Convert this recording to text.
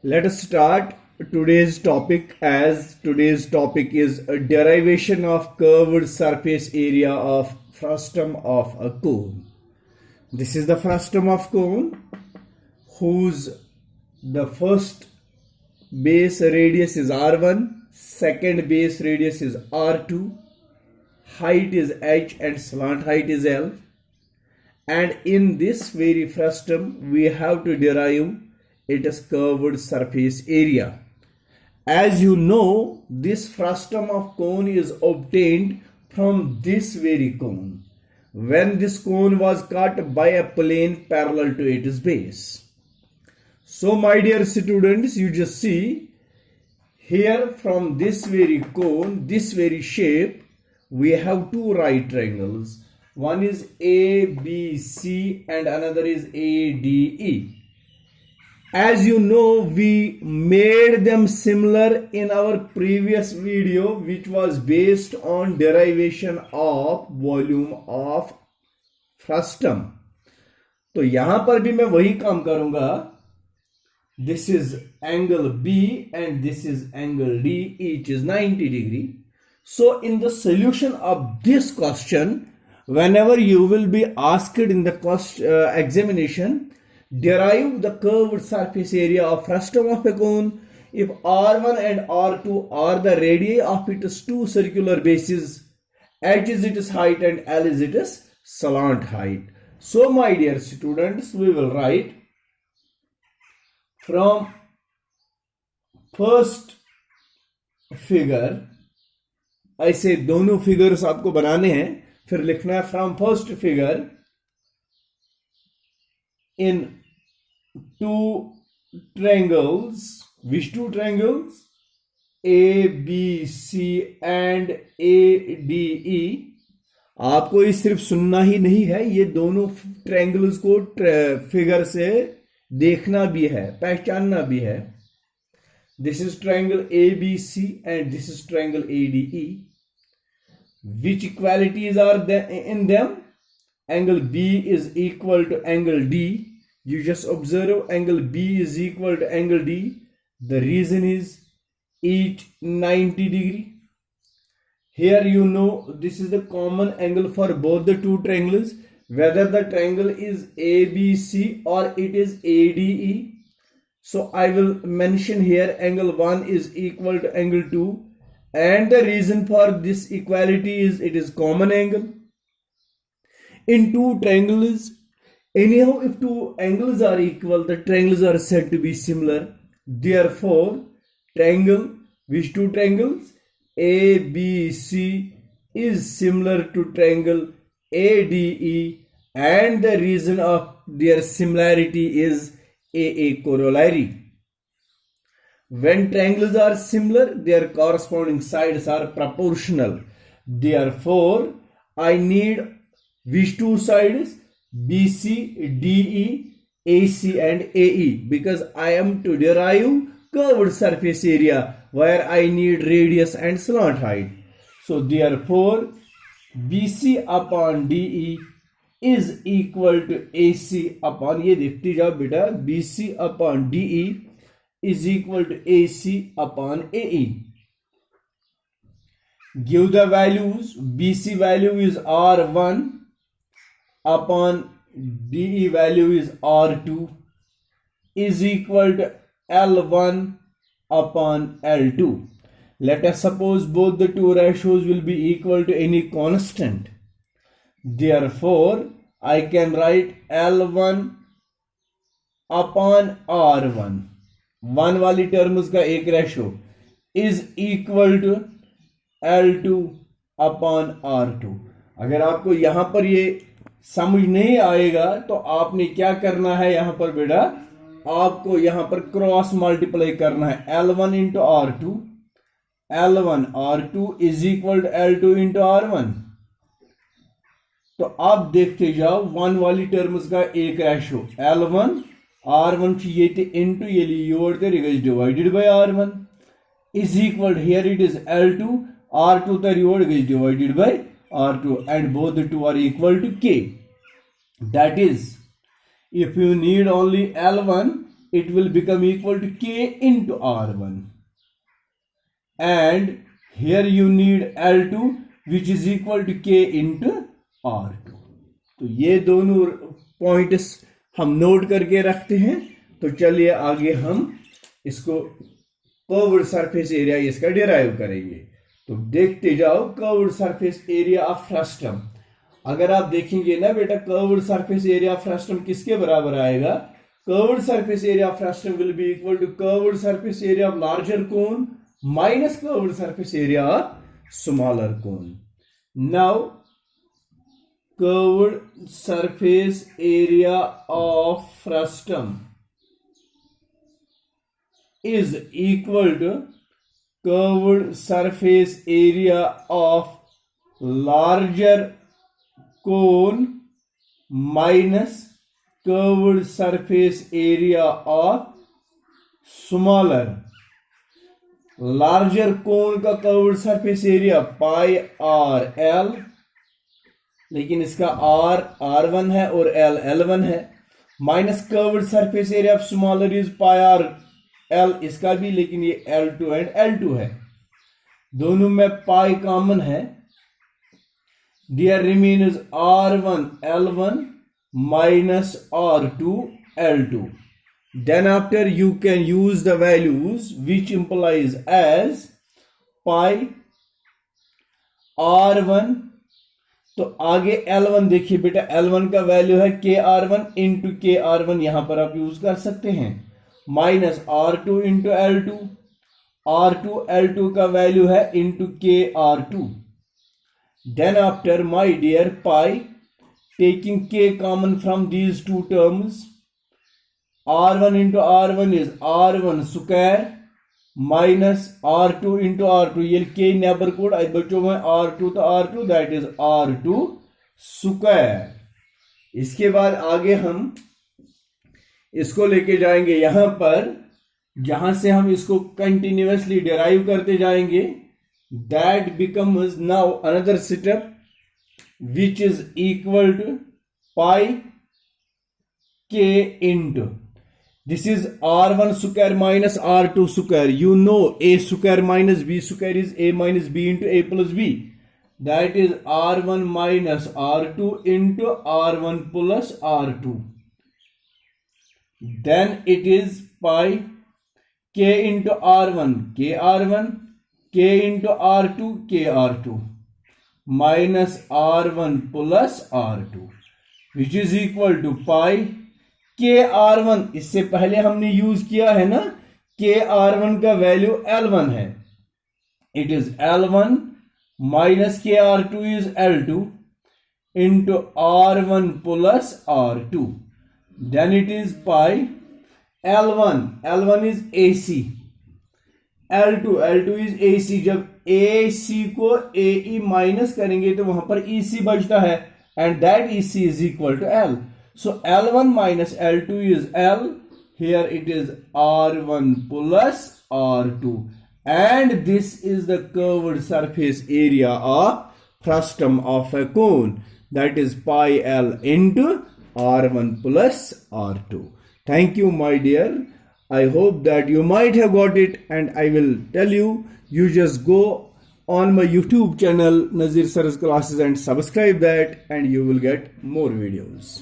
Let us start today's topic, as today's topic is a derivation of curved surface area of frustum of a cone. This is the frustum of cone whose the first base radius is r1, second base radius is r2, height is h and slant height is l. And in this very frustum we have to derive its curved surface area. As you know, this frustum of cone is obtained from this very cone when this cone was cut by a plane parallel to its base. So my dear students, you just see here from this very cone, this very shape, we have two right triangles. One is ABC and another is ADE. As you know, we made them similar in our previous video, which was based on derivation of volume of frustum. तो यहां पर भी मैं वही काम करूंगा. This is angle B and this is angle D, each is 90 degree. So in the solution of this question, whenever you will be asked in the examination, derive the curved surface area of frustum of a cone if R1 and R2 are the radii of its two circular bases, h is its height and l is its slant height. So my dear students, we will write from first figure. ऐसे दोनों figures आपको बनाने हैं, फिर लिखना है from first figure in two triangles. Which two triangles? ABC and ADE. आपको ये सिर्फ सुनना ही नहीं है, ये दोनों ट्रायंगल्स को फिगर से देखना भी है, पहचानना भी है. This is triangle ABC and this is triangle ADE. Which equalities are there in them? Angle B is equal to angle D. You just observe angle B is equal to angle D. The reason is each 90 degree. Here you know this is the common angle for both the two triangles, whether the triangle is ABC or it is ADE. So I will mention here angle 1 is equal to angle 2, and the reason for this equality is it is common angle. In two triangles, anyhow, if two angles are equal, the triangles are said to be similar. Therefore, triangle, which two triangles? ABC is similar to triangle ADE, and the reason of their similarity is AA corollary. When triangles are similar, their corresponding sides are proportional. Therefore, I need which two sides? BC, DE, AC and AE, because I am to derive curved surface area where I need radius and slant height. So therefore, BC upon DE is equal to AC upon, ये देखते जाओ बेटा, BC upon DE is equal to AC upon AE. Give the values. BC value is R1 upon DE value is R2 is equal to L1 upon L2. Let us suppose both the two ratios will be equal to any constant. Therefore, I can write L1 upon R1. One वाली terms का एक ratio is equal to L2 upon R2. अगर आपको यहां पर ये समझ नहीं आएगा तो आपने क्या करना है, यहां पर बेटा आपको यहां पर क्रॉस मल्टीप्लाई करना है. L1 into R2, L1 R2 is equal to L2 into R1. तो आप देखते जाओ वन वाली टर्म्स का एक ratio L1 R1 into divided by R1 is equal, here it is L2, R2 divided by R2, and both the two are equal to K. That is, if you need only L1, it will become equal to K into R1. And here you need L2 which is equal to K into R2. तो ये दोनों points हम note करके रखते हैं। तो चलिए आगे हम इसको कर्व्ड सरफेस एरिया इसका डिराइव करेंगे। तो देखते जाओ curved surface area of frustum. अगर आप देखेंगे ना बेटा, curved surface area of frustum किसके बराबर आएगा? Curved surface area of frustum will be equal to curved surface area of larger cone minus curved surface area of smaller cone. Now curved surface area of frustum is equal to curved surface area of larger cone minus curved surface area of smaller। Larger cone का curved surface area pi r l, लेकिन इसका r R1 है और L L1 है, minus curved surface area of smaller is pi r L, इसका भी, लेकिन ये L2 एंड L2 है, दोनों में पाई कॉमन है। There remain is R1 L1 minus R2 L2। then after you can use the values which implies as pi R1। तो आगे L1 देखिए बेटा, L1 का वैल्यू है KR1 इंटू KR1, यहां पर आप यूज कर सकते हैं, minus R2 into L2, R2 L2 का वैल्यू है into KR2। Then after my dear pi, taking K common from these two terms, R1 into R1 is R1 square minus R2 into R2, ये K neighbour code आज बच्चों में R2 तो R2, that is R2 square. इसके बाद आगे हम इसको लेके जाएंगे यहां पर, जहां से हम इसको कंटिन्यूअसली डिराइव करते जाएंगे। That becomes now another step which is equal to pi K into, this is R1 square minus R2 square, you know A square minus B square is A minus B into A plus B, that is R1 minus R2 into R1 plus R2, then it is pi K into R1 KR1, K into R2 KR2 minus R1 plus R2 which is equal to pi KR1। इससे पहले हमने use किया है ना, KR1 का value L1 है, it is L1 minus KR2 is L2 into R1 plus R2, then it is pi L1 is AC, L2 is AC। जब AC को AE माइनस करेंगे तो वहां पर EC बचता है, and that EC is equal to L। So L1 minus L2 is L, here it is R1 plus R2, and this is the curved surface area of frustum of a cone, that is pi L into R1 plus R2। Thank you my dear, I hope that you might have got it, and I will tell you, you just go on my YouTube channel Nazir Sir's Classes and subscribe that, and you will get more videos.